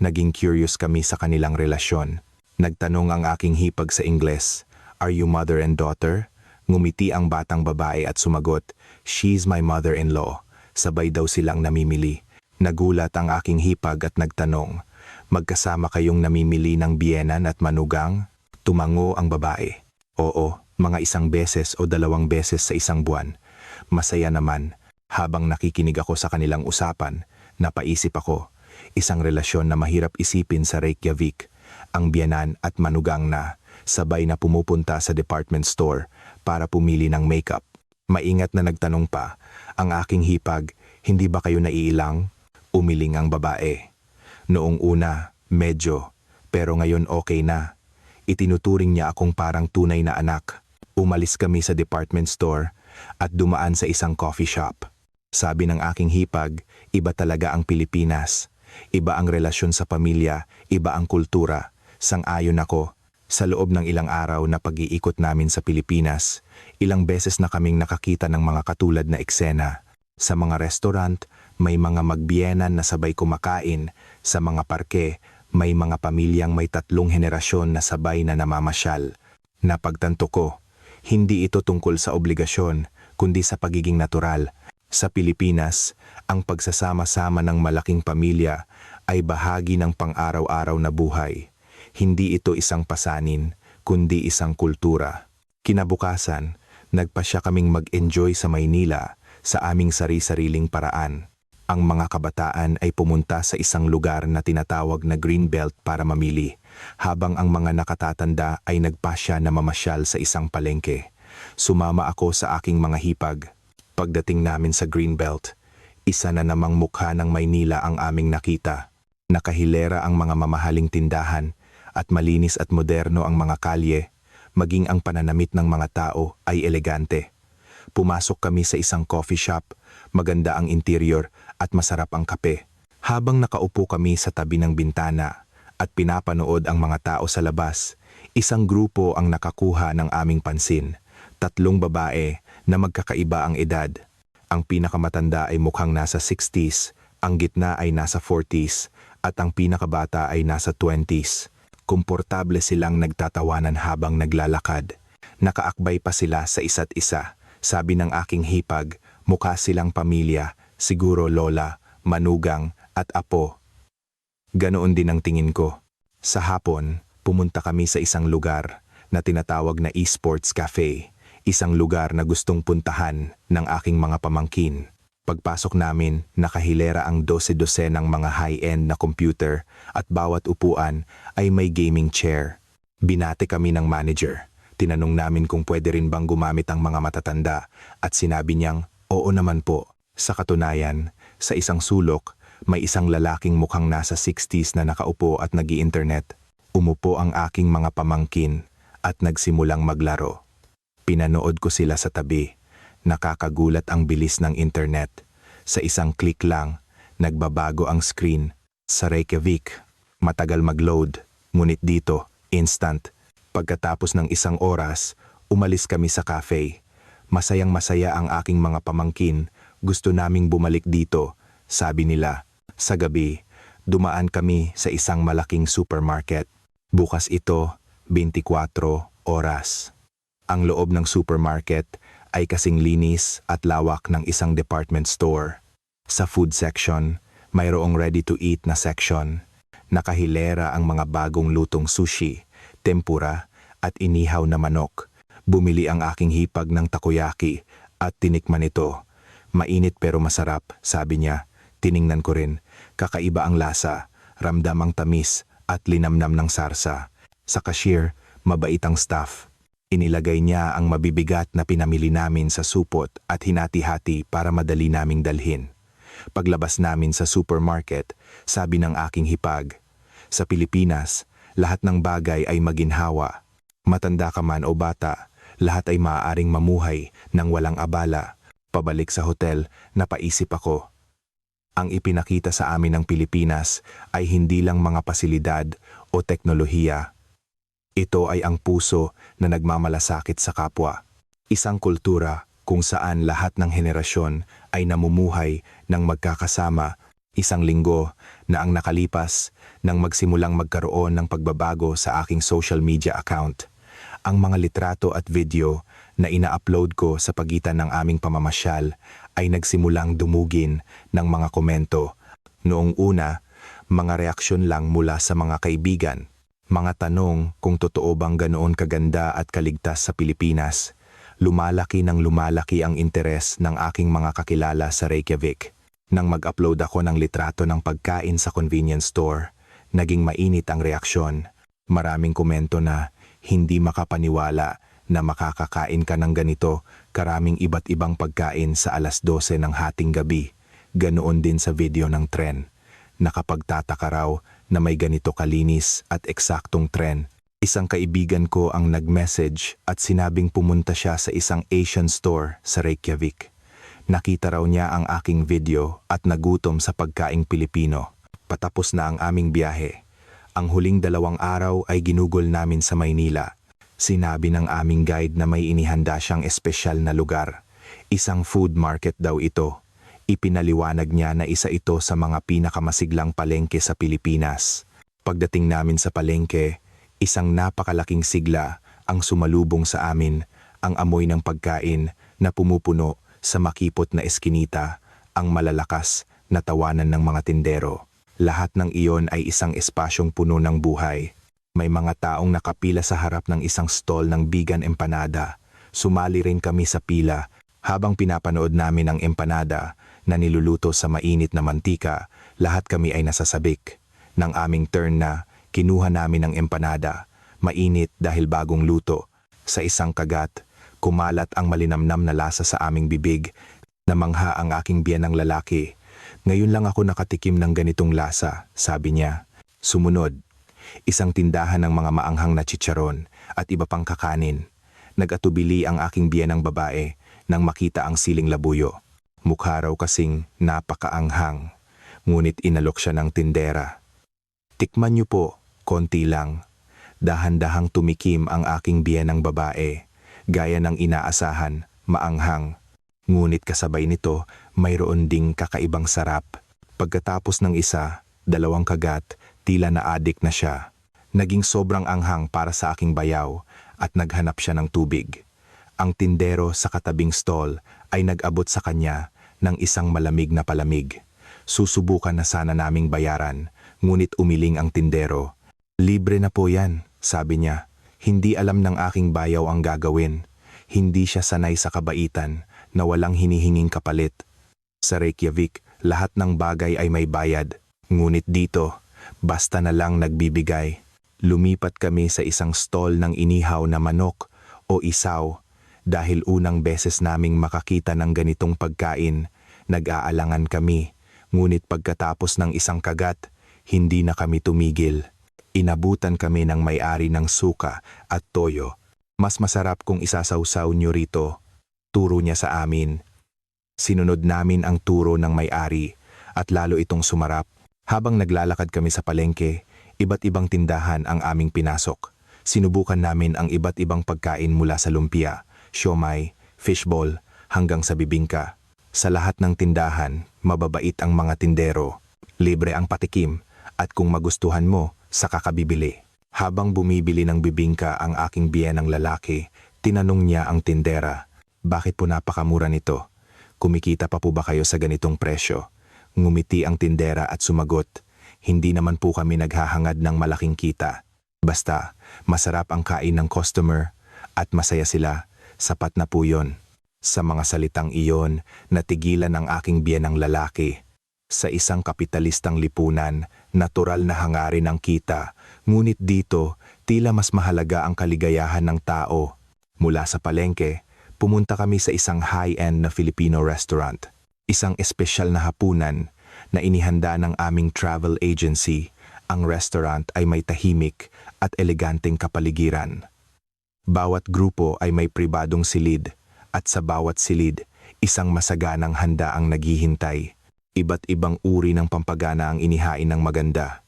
Speaker 1: Naging curious kami sa kanilang relasyon. Nagtanong ang aking hipag sa Ingles, "Are you mother and daughter?" Ngumiti ang batang babae at sumagot, "She's my mother-in-law." Sabay daw silang namimili. Nagulat ang aking hipag at nagtanong, "Magkasama kayong namimili ng biyenan at manugang?" Tumango ang babae, "Oo, mga 1 beses o 2 beses sa isang buwan." Masaya naman. Habang nakikinig ako sa kanilang usapan, napaisip ako, isang relasyon na mahirap isipin sa Reykjavik. Ang biyenan at manugang na, sabay na pumupunta sa department store para pumili ng makeup. Maingat na nagtanong pa, ang aking hipag, "Hindi ba kayo naiilang?" Umiling ang babae. Noong una, medyo, pero ngayon okay na. Itinuturing niya akong parang tunay na anak. Umalis kami sa department store at dumaan sa isang coffee shop. Sabi ng aking hipag, iba talaga ang Pilipinas. Iba ang relasyon sa pamilya, iba ang kultura. Sang-ayon ako. Sa loob ng ilang araw na pag-iikot namin sa Pilipinas, ilang beses na kaming nakakita ng mga katulad na eksena. Sa mga restaurant, may mga magbiyenan na sabay kumakain. Sa mga parke, may mga pamilyang may 3 henerasyon na sabay na namamasyal. Napagtanto ko, hindi ito tungkol sa obligasyon, kundi sa pagiging natural. Sa Pilipinas, ang pagsasama-sama ng malaking pamilya ay bahagi ng pang-araw-araw na buhay. Hindi ito isang pasanin, kundi isang kultura. Kinabukasan, nagpasya kaming mag-enjoy sa Maynila sa aming sari-sariling paraan. Ang mga kabataan ay pumunta sa isang lugar na tinatawag na Greenbelt para mamili, habang ang mga nakatatanda ay nagpasya na mamasyal sa isang palengke. Sumama ako sa aking mga hipag. Pagdating namin sa Greenbelt, isa na namang mukha ng Maynila ang aming nakita. Nakahilera ang mga mamahaling tindahan at malinis at moderno ang mga kalye, maging ang pananamit ng mga tao ay elegante. Pumasok kami sa isang coffee shop, maganda ang interior at masarap ang kape. Habang nakaupo kami sa tabi ng bintana at pinapanood ang mga tao sa labas, isang grupo ang nakakuha ng aming pansin. 3 babae na magkakaiba ang edad. Ang pinakamatanda ay mukhang nasa 60s, ang gitna ay nasa 40s, at ang pinakabata ay nasa 20s. Komportable silang nagtatawanan habang naglalakad. Nakaakbay pa sila sa isa't isa. Sabi ng aking hipag, mukha silang pamilya, siguro lola, manugang, at apo. Ganoon din ang tingin ko. Sa hapon, pumunta kami sa isang lugar na tinatawag na Esports Cafe. Isang lugar na gustong puntahan ng aking mga pamangkin. Pagpasok namin, nakahilera ang 12 ng mga high-end na computer at bawat upuan ay may gaming chair. Binati kami ng manager. Tinanong namin kung pwede rin bang gumamit ang mga matatanda at sinabi niyang, oo naman po. Sa katunayan, sa isang sulok, may isang lalaking mukhang nasa 60s na nakaupo at nag-i-internet. Umupo ang aking mga pamangkin at nagsimulang maglaro. Pinanood ko sila sa tabi. Nakakagulat ang bilis ng internet. Sa isang click lang, nagbabago ang screen. Sa Reykjavik, matagal mag-load. Ngunit dito, instant. Pagkatapos ng 1 oras, umalis kami sa cafe. Masayang-masaya ang aking mga pamangkin. Gusto naming bumalik dito, sabi nila. Sa gabi, dumaan kami sa isang malaking supermarket. Bukas ito, 24 oras. Ang loob ng supermarket ay kasing linis at lawak ng isang department store. Sa food section, mayroong ready-to-eat na section. Nakahilera ang mga bagong lutong sushi, tempura at inihaw na manok. Bumili ang aking hipag ng takoyaki at tinikman ito. Mainit pero masarap, sabi niya. Tiningnan ko rin. Kakaiba ang lasa, ramdam ang tamis at linamnam ng sarsa. Sa cashier, mabait ang staff. Inilagay niya ang mabibigat na pinamili namin sa supot at hinati-hati para madali naming dalhin. Paglabas namin sa supermarket, sabi ng aking hipag, sa Pilipinas, lahat ng bagay ay maginhawa. Matanda ka man o bata, lahat ay maaaring mamuhay nang walang abala. Pabalik sa hotel, napaisip ako. Ang ipinakita sa amin ng Pilipinas ay hindi lang mga pasilidad o teknolohiya. Ito ay ang puso na nagmamalasakit sa kapwa. Isang kultura kung saan lahat ng henerasyon ay namumuhay ng magkakasama. Isang linggo na ang nakalipas nang magsimulang magkaroon ng pagbabago sa aking social media account. Ang mga litrato at video na ina-upload ko sa pagitan ng aming pamamasyal ay nagsimulang dumugin ng mga komento. Noong una, mga reaksyon lang mula sa mga kaibigan. Mga tanong kung totoo bang ganoon kaganda at kaligtas sa Pilipinas. Lumalaki ng lumalaki ang interes ng aking mga kakilala sa Reykjavik. Nang mag-upload ako ng litrato ng pagkain sa convenience store, naging mainit ang reaksyon. Maraming komento na hindi makapaniwala na makakakain ka ng ganito, karaming iba't ibang pagkain sa 12:00 ng hating gabi. Ganoon din sa video ng tren. Nakapagtataka raw na may ganito kalinis at eksaktong tren. Isang kaibigan ko ang nag-message at sinabing pumunta siya sa isang Asian store sa Reykjavik. Nakita raw niya ang aking video at nagutom sa pagkaing Pilipino. Patapos na ang aming biyahe. Ang huling 2 araw ay ginugol namin sa Maynila. Sinabi ng aming guide na may inihanda siyang espesyal na lugar. Isang food market daw ito. Ipinaliwanag niya na isa ito sa mga pinakamasiglang palengke sa Pilipinas. Pagdating namin sa palengke, isang napakalaking sigla ang sumalubong sa amin, ang amoy ng pagkain na pumupuno sa makipot na eskinita, ang malalakas na tawanan ng mga tindero. Lahat ng iyon ay isang espasyong puno ng buhay. May mga taong nakapila sa harap ng isang stall ng vegan empanada. Sumali rin kami sa pila habang pinapanood namin ang empanada na niluluto sa mainit na mantika. Lahat kami ay nasasabik. Nang aming turn na, kinuha namin ang empanada. Mainit dahil bagong luto. Sa isang kagat, kumalat ang malinamnam na lasa sa aming bibig. Namangha ang aking biyenang lalaki. Ngayon lang ako nakatikim ng ganitong lasa, sabi niya. Sumunod, isang tindahan ng mga maanghang na chicharon at iba pang kakanin. Nag-atubili ang aking biyenang babae nang makita ang siling labuyo. Mukha raw kasing napakaanghang, ngunit inalok siya ng tindera. Tikman niyo po, konti lang. Dahan-dahang tumikim ang aking biyenang babae, gaya ng inaasahan, maanghang. Ngunit kasabay nito, mayroon ding kakaibang sarap. Pagkatapos ng isa, 2 kagat, tila na-addict na siya. Naging sobrang anghang para sa aking bayaw at naghanap siya ng tubig. Ang tindero sa katabing stall ay nag-abot sa kanya ng isang malamig na palamig. Susubukan na sana naming bayaran, ngunit umiling ang tindero. Libre na po yan, sabi niya. Hindi alam ng aking bayaw ang gagawin. Hindi siya sanay sa kabaitan na walang hinihinging kapalit. Sa Reykjavik, lahat ng bagay ay may bayad. Ngunit dito, basta na lang nagbibigay. Lumipat kami sa isang stall ng inihaw na manok o isaw. Dahil unang beses naming makakita ng ganitong pagkain, nag-aalangan kami. Ngunit pagkatapos ng isang kagat, hindi na kami tumigil. Inabutan kami ng may-ari ng suka at toyo. Mas masarap kung isasawsaw niyo rito, turo niya sa amin. Sinunod namin ang turo ng may-ari at lalo itong sumarap. Habang naglalakad kami sa palengke, iba't ibang tindahan ang aming pinasok. Sinubukan namin ang iba't ibang pagkain mula sa lumpia, siomai, fishball, hanggang sa bibingka. Sa lahat ng tindahan, mababait ang mga tindero. Libre ang patikim at kung magustuhan mo, saka ka bibili. Habang bumibili ng bibingka ang aking biyenang lalaki, tinanong niya ang tindera, "Bakit po napakamura nito? Kumikita pa po ba kayo sa ganitong presyo?" Ngumiti ang tindera at sumagot, "Hindi naman po kami naghahangad ng malaking kita. Basta, masarap ang kain ng customer at masaya sila, sapat na po yon." Sa mga salitang iyon, natigilan ang aking biyenang lalaki. Sa isang kapitalistang lipunan, natural na hangarin ang kita, ngunit dito, tila mas mahalaga ang kaligayahan ng tao. Mula sa palengke, pumunta kami sa isang high-end na Filipino restaurant. Isang espesyal na hapunan na inihanda ng aming travel agency. Ang restaurant ay may tahimik at eleganteng kapaligiran. Bawat grupo ay may pribadong silid at sa bawat silid, isang masaganang handa ang naghihintay. Iba't ibang uri ng pampagana ang inihain ng maganda.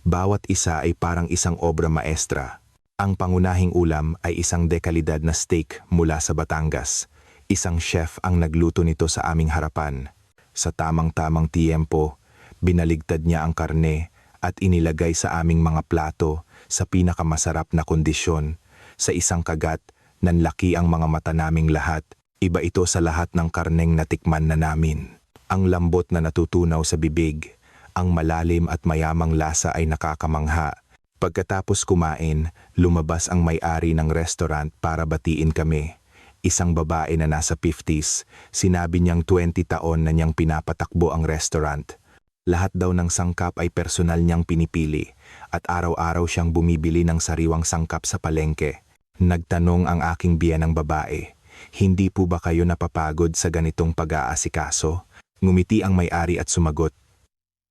Speaker 1: Bawat isa ay parang isang obra maestra. Ang pangunahing ulam ay isang dekalidad na steak mula sa Batangas. Isang chef ang nagluto nito sa aming harapan. Sa tamang-tamang tiempo, binaligtad niya ang karne at inilagay sa aming mga plato sa pinakamasarap na kondisyon. Sa isang kagat, nanlaki ang mga mata naming lahat. Iba ito sa lahat ng karneng natikman na namin. Ang lambot na natutunaw sa bibig, ang malalim at mayamang lasa ay nakakamangha. Pagkatapos kumain, lumabas ang may-ari ng restaurant para batiin kami. Isang babae na nasa 50s, sinabi niyang 20 taon na niyang pinapatakbo ang restaurant. Lahat daw ng sangkap ay personal niyang pinipili at araw-araw siyang bumibili ng sariwang sangkap sa palengke. Nagtanong ang aking biyenang babae, "Hindi po ba kayo napapagod sa ganitong pag-aasikaso?" Ngumiti ang may-ari at sumagot,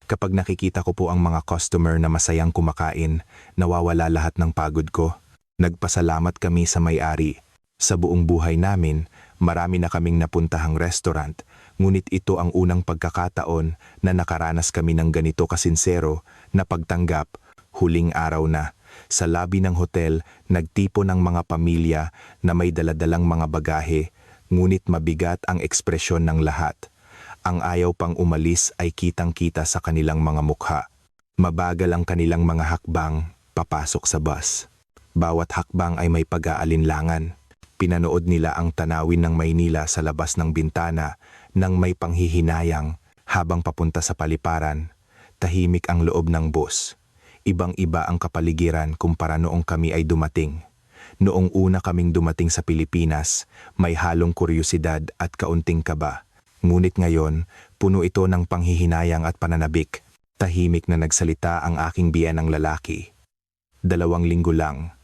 Speaker 1: "Kapag nakikita ko po ang mga customer na masayang kumakain, nawawala lahat ng pagod ko." Nagpasalamat kami sa may-ari. Sa buong buhay namin, marami na kaming napuntahang restaurant, ngunit ito ang unang pagkakataon na nakaranas kami ng ganito kasinsero na pagtanggap. Huling araw na, sa lobby ng hotel, nagtipo ng mga pamilya na may daladalang mga bagahe, ngunit mabigat ang ekspresyon ng lahat. Ang ayaw pang umalis ay kitang-kita sa kanilang mga mukha. Mabagal ang kanilang mga hakbang papasok sa bus. Bawat hakbang ay may pag-aalinlangan. Pinanood nila ang tanawin ng Maynila sa labas ng bintana nang may panghihinayang habang papunta sa paliparan. Tahimik ang loob ng bus. Ibang-iba ang kapaligiran kumpara noong kami ay dumating. Noong una kaming dumating sa Pilipinas, may halong kuryosidad at kaunting kaba. Ngunit ngayon, puno ito ng panghihinayang at pananabik. Tahimik na nagsalita ang aking biyenang lalaki. 2 linggo lang.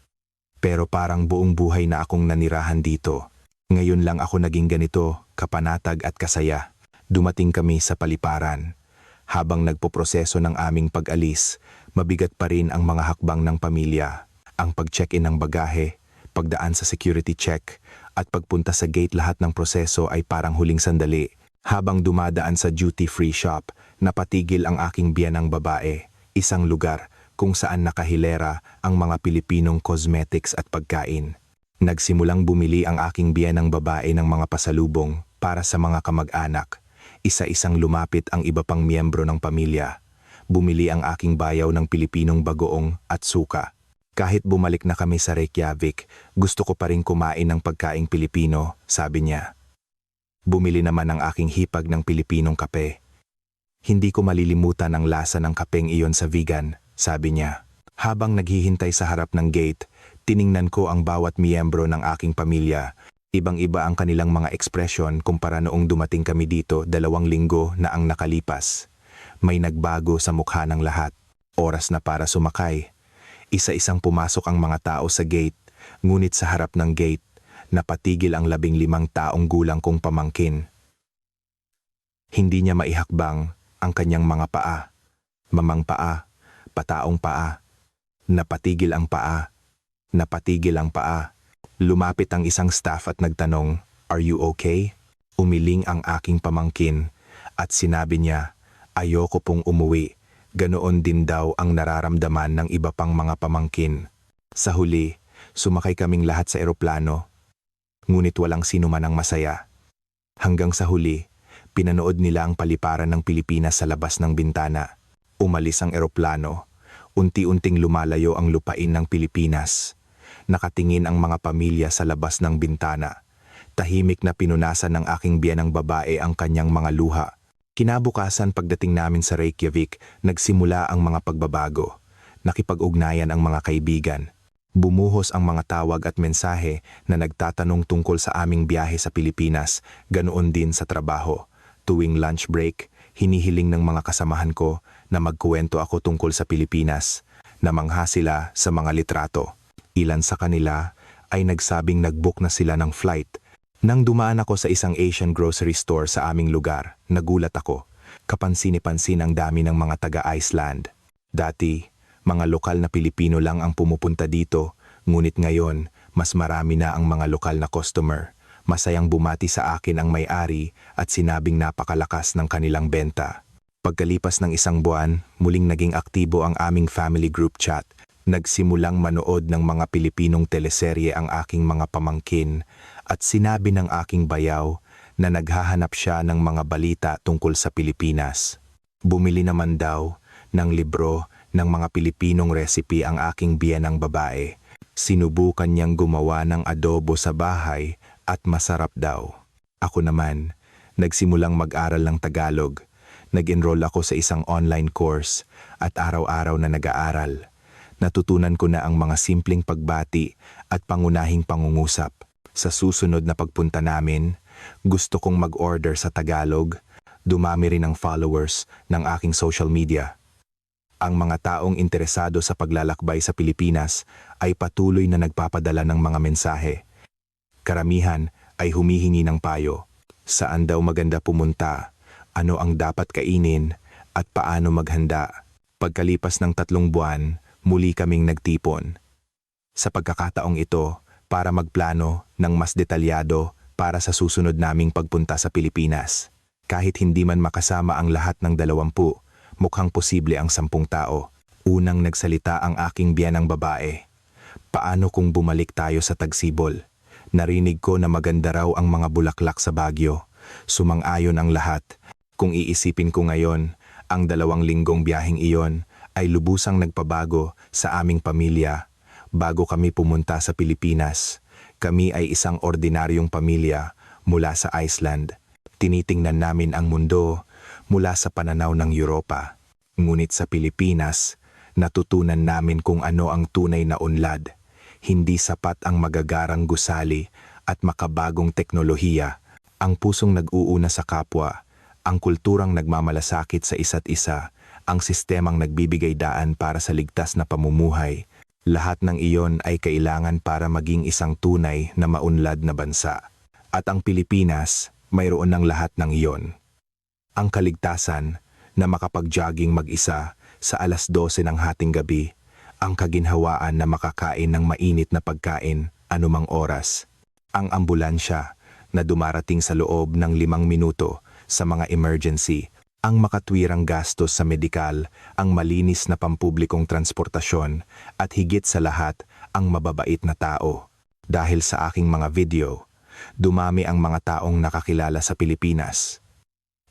Speaker 1: Pero parang buong buhay na akong nanirahan dito. Ngayon lang ako naging ganito, kapanatag at kasaya. Dumating kami sa paliparan. Habang nagpoproseso ng aming pag-alis, mabigat pa rin ang mga hakbang ng pamilya. Ang pag-check-in ng bagahe, pagdaan sa security check, at pagpunta sa gate, lahat ng proseso ay parang huling sandali. Habang dumadaan sa duty-free shop, napatigil ang aking biyenang babae, isang lugar kung saan nakahilera ang mga Pilipinong cosmetics at pagkain. Nagsimulang bumili ang aking biyenang babae ng mga pasalubong para sa mga kamag-anak. Isa-isang lumapit ang iba pang miyembro ng pamilya. Bumili ang aking bayaw ng Pilipinong bagoong at suka. Kahit bumalik na kami sa Reykjavik, gusto ko pa rin kumain ng pagkaing Pilipino, sabi niya. Bumili naman ang aking hipag ng Pilipinong kape. Hindi ko malilimutan ang lasa ng kapeng iyon sa vegan, sabi niya. Habang naghihintay sa harap ng gate, tiningnan ko ang bawat miyembro ng aking pamilya. Ibang-iba ang kanilang mga ekspresyon kumpara noong dumating kami dito 2 linggo na ang nakalipas. May nagbago sa mukha ng lahat. Oras na para sumakay. Isa-isang pumasok ang mga tao sa gate, ngunit sa harap ng gate, napatigil ang 15 taong gulang kong pamangkin. Hindi niya maihakbang ang kanyang mga paa. Mamang paa, pataong paa. Napatigil ang paa. Napatigil ang paa. Lumapit ang isang staff at nagtanong, "Are you okay?" Umiling ang aking pamangkin at sinabi niya, "Ayoko pong umuwi." Ganoon din daw ang nararamdaman ng iba pang mga pamangkin. Sa huli, sumakay kaming lahat sa eroplano. Ngunit walang sino man ang masaya. Hanggang sa huli, pinanood nila ang paliparan ng Pilipinas sa labas ng bintana. Umalis ang eroplano. Unti-unting lumalayo ang lupain ng Pilipinas. Nakatingin ang mga pamilya sa labas ng bintana. Tahimik na pinunasan ng aking biyenang babae ang kanyang mga luha. Kinabukasan pagdating namin sa Reykjavik, nagsimula ang mga pagbabago. Nakipag-ugnayan ang mga kaibigan. Bumuhos ang mga tawag at mensahe na nagtatanong tungkol sa aming biyahe sa Pilipinas, ganoon din sa trabaho. Tuwing lunch break, hinihiling ng mga kasamahan ko na magkuwento ako tungkol sa Pilipinas. Namangha sila sa mga litrato. Ilan sa kanila ay nagsabing nag-book na sila ng flight. Nang dumaan ako sa isang Asian grocery store sa aming lugar, nagulat ako. Kapansin-pansin ang dami ng mga taga-Iceland. Dati, mga lokal na Pilipino lang ang pumupunta dito, ngunit ngayon, mas marami na ang mga lokal na customer. Masayang bumati sa akin ang may-ari at sinabing napakalakas ng kanilang benta. Pagkalipas ng 1 buwan, muling naging aktibo ang aming family group chat. Nagsimulang manood ng mga Pilipinong teleserye ang aking mga pamangkin at sinabi ng aking bayaw na naghahanap siya ng mga balita tungkol sa Pilipinas. Bumili naman daw ng libro ng mga Pilipinong recipe ang aking biyenang babae. Sinubukan niyang gumawa ng adobo sa bahay at masarap daw. Ako naman, nagsimulang mag-aral ng Tagalog. Nag-enroll ako sa isang online course at araw-araw na nag-aaral. Natutunan ko na ang mga simpleng pagbati at pangunahing pangungusap. Sa susunod na pagpunta namin, gusto kong mag-order sa Tagalog. Dumami rin ang followers ng aking social media. Ang mga taong interesado sa paglalakbay sa Pilipinas ay patuloy na nagpapadala ng mga mensahe. Karamihan ay humihingi ng payo. Saan daw maganda pumunta? Ano ang dapat kainin? At paano maghanda? Pagkalipas ng 3 buwan, muli kaming nagtipon. Sa pagkakataong ito, para magplano ng mas detalyado para sa susunod naming pagpunta sa Pilipinas. Kahit hindi man makasama ang lahat ng 20, mukhang posible ang 10 tao. Unang nagsalita ang aking biyenang babae. Paano kung bumalik tayo sa Tagsibol? Narinig ko na maganda raw ang mga bulaklak sa Baguio. Sumang-ayon ang lahat. Kung iisipin ko ngayon, ang 2 linggong biyaheng iyon ay lubusang nagpabago sa aming pamilya. Bago kami pumunta sa Pilipinas, kami ay isang ordinaryong pamilya mula sa Iceland. Tinitingnan namin ang mundo mula sa pananaw ng Europa. Ngunit sa Pilipinas, Natutunan namin kung ano ang tunay na unlad. Hindi sapat ang magagarang gusali at makabagong teknolohiya. Ang pusong nag-uuna sa kapwa, ang kulturang nagmamalasakit sa isa't isa, ang sistemang nagbibigay daan para sa ligtas na pamumuhay. Lahat ng iyon ay kailangan para maging isang tunay na maunlad na bansa. At ang Pilipinas, mayroon ng lahat ng iyon. Ang kaligtasan na makapag-jogging mag-isa sa alas 12 ng hating gabi, ang kaginhawaan na makakain ng mainit na pagkain anumang oras, ang ambulansya na dumarating sa loob ng 5 minuto sa mga emergency, ang makatwirang gastos sa medikal, ang malinis na pampublikong transportasyon, at higit sa lahat, ang mababait na tao. Dahil sa aking mga video, dumami ang mga taong nakakilala sa Pilipinas.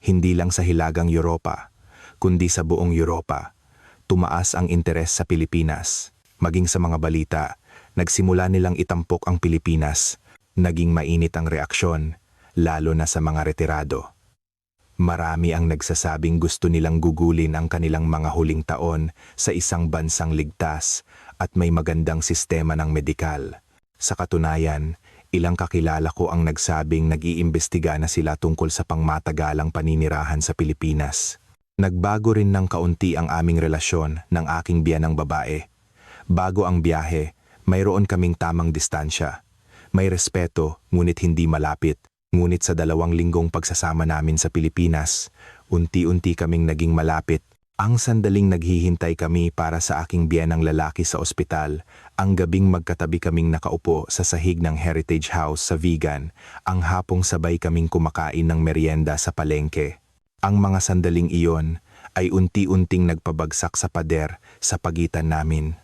Speaker 1: Hindi lang sa Hilagang Europa, kundi sa buong Europa. Tumaas ang interes sa Pilipinas. Maging sa mga balita, nagsimula nilang itampok ang Pilipinas. Naging mainit ang reaksyon, lalo na sa mga retirado. Marami ang nagsasabing gusto nilang gugulin ang kanilang mga huling taon sa isang bansang ligtas at may magandang sistema ng medikal. Sa katunayan, ilang kakilala ko ang nagsabing nag-iimbestiga na sila tungkol sa pangmatagalang paninirahan sa Pilipinas. Nagbago rin ng kaunti ang aming relasyon ng aking biyanang babae. Bago ang biyahe, mayroon kaming tamang distansya. May respeto, ngunit hindi malapit. Ngunit sa 2 linggong pagsasama namin sa Pilipinas, unti-unti kaming naging malapit. Ang sandaling naghihintay kami para sa aking biyenang lalaki sa ospital, ang gabing magkatabi kaming nakaupo sa sahig ng Heritage House sa Vigan, ang hapong sabay kaming kumakain ng merienda sa palengke. Ang mga sandaling iyon ay unti-unting nagpabagsak sa pader sa pagitan namin.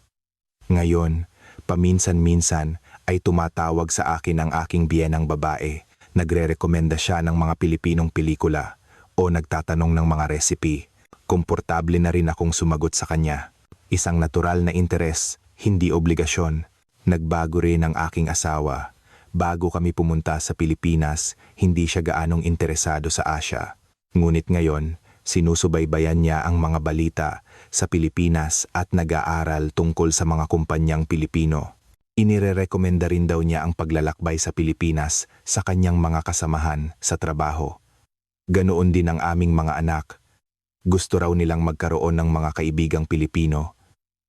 Speaker 1: Ngayon, paminsan-minsan ay tumatawag sa akin ang aking biyenang babae. Nagre-rekomenda siya ng mga Pilipinong pelikula o nagtatanong ng mga recipe. Komportable na rin akong sumagot sa kanya. Isang natural na interes, hindi obligasyon. Nagbago rin ang aking asawa. Bago kami pumunta sa Pilipinas, hindi siya gaanong interesado sa Asia. Ngunit ngayon, sinusubaybayan niya ang mga balita sa Pilipinas at nag-aaral tungkol sa mga kumpanyang Pilipino. Inirerekomenda rin daw niya ang paglalakbay sa Pilipinas sa kanyang mga kasamahan sa trabaho. Ganoon din ang aming mga anak. Gusto raw nilang magkaroon ng mga kaibigang Pilipino.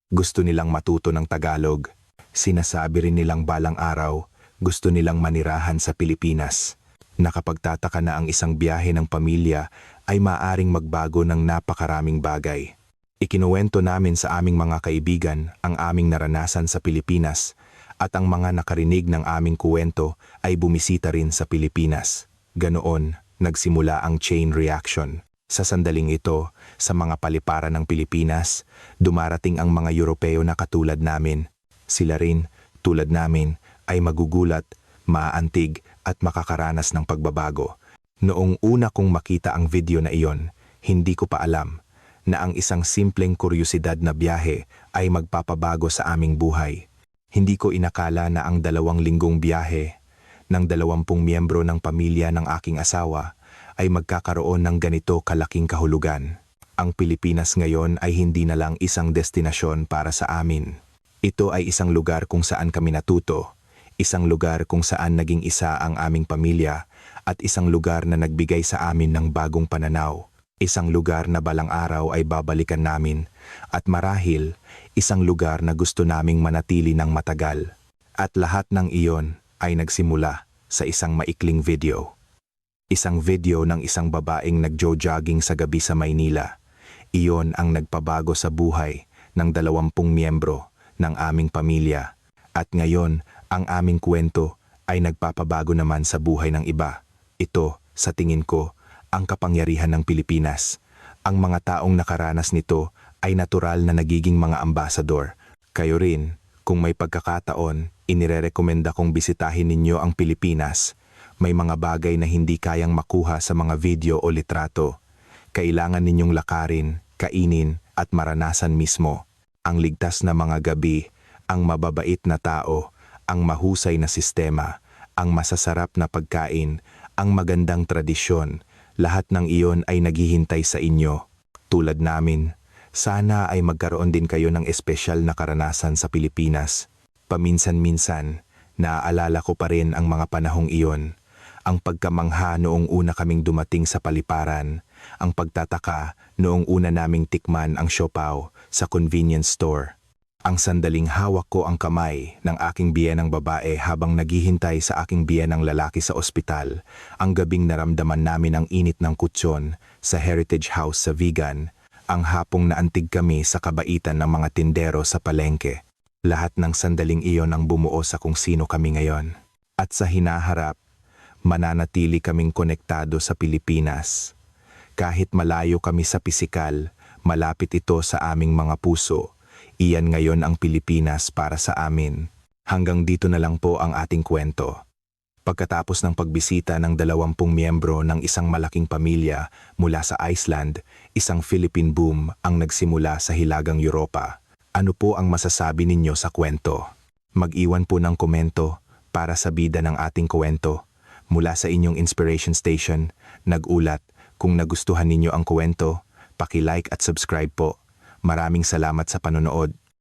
Speaker 1: Gusto nilang matuto ng Tagalog. Sinasabi rin nilang balang araw, gusto nilang manirahan sa Pilipinas. Nakapagtataka na ang isang biyahe ng pamilya ay maaring magbago ng napakaraming bagay. Ikinuwento namin sa aming mga kaibigan ang aming naranasan sa Pilipinas at ang mga nakarinig ng aming kuwento ay bumisita rin sa Pilipinas. Ganoon, nagsimula ang chain reaction. Sa sandaling ito, sa mga paliparan ng Pilipinas, dumarating ang mga Europeo na katulad namin. Sila rin, tulad namin, ay magugulat, maaantig at makakaranas ng pagbabago. Noong una kong makita ang video na iyon, hindi ko pa alam na ang isang simpleng kuryosidad na biyahe ay magpapabago sa aming buhay. Hindi ko inakala na ang 2 linggong biyahe ng 20 miyembro ng pamilya ng aking asawa ay magkakaroon ng ganito kalaking kahulugan. Ang Pilipinas ngayon ay hindi na lang isang destinasyon para sa amin. Ito ay isang lugar kung saan kami natuto, isang lugar kung saan naging isa ang aming pamilya, at isang lugar na nagbigay sa amin ng bagong pananaw. Isang lugar na balang araw ay babalikan namin, at marahil, isang lugar na gusto naming manatili ng matagal. At lahat ng iyon ay nagsimula sa isang maikling video. Isang video ng isang babaeng nagjo-jogging sa gabi sa Maynila. Iyon ang nagpabago sa buhay ng 20 miyembro ng aming pamilya. At ngayon, ang aming kwento ay nagpapabago naman sa buhay ng iba. Ito, sa tingin ko, ang kapangyarihan ng Pilipinas. Ang mga taong nakaranas nito ay natural na nagiging mga ambasador. Kayo rin, kung may pagkakataon, inirerekomenda kong bisitahin ninyo ang Pilipinas. May mga bagay na hindi kayang makuha sa mga video o litrato. Kailangan ninyong lakarin, kainin at maranasan mismo. Ang ligtas na mga gabi, ang mababait na tao, ang mahusay na sistema, ang masasarap na pagkain, ang magandang tradisyon. Lahat ng iyon ay naghihintay sa inyo. Tulad namin, Sana ay magkaroon din kayo ng espesyal na karanasan sa Pilipinas. Paminsan-minsan, naaalala ko pa rin ang mga panahong iyon. Ang pagkamangha noong una kaming dumating sa paliparan, ang pagtataka noong una naming tikman ang siopaw sa convenience store. Ang sandaling hawak ko ang kamay ng aking biyenang babae habang naghihintay sa aking biyenang lalaki sa ospital. Ang gabing naramdaman namin ang init ng kutsyon sa Heritage House sa Vigan. Ang hapong naantig kami sa kabaitan ng mga tindero sa palengke. Lahat ng sandaling iyon ang bumuo sa kung sino kami ngayon. At sa hinaharap, mananatili kaming konektado sa Pilipinas. Kahit malayo kami sa pisikal, malapit ito sa aming mga puso. Iyan ngayon ang Pilipinas para sa amin. Hanggang dito na lang po ang ating kwento. Pagkatapos ng pagbisita ng 20 miyembro ng isang malaking pamilya mula sa Iceland, isang Philippine boom ang nagsimula sa Hilagang Europa. Ano po ang masasabi ninyo sa kwento? Mag-iwan po ng komento para sa bida ng ating kwento. Mula sa inyong Inspiration Station, nag-ulat. Kung nagustuhan ninyo ang kwento, paki-like at subscribe po. Maraming salamat sa panonood.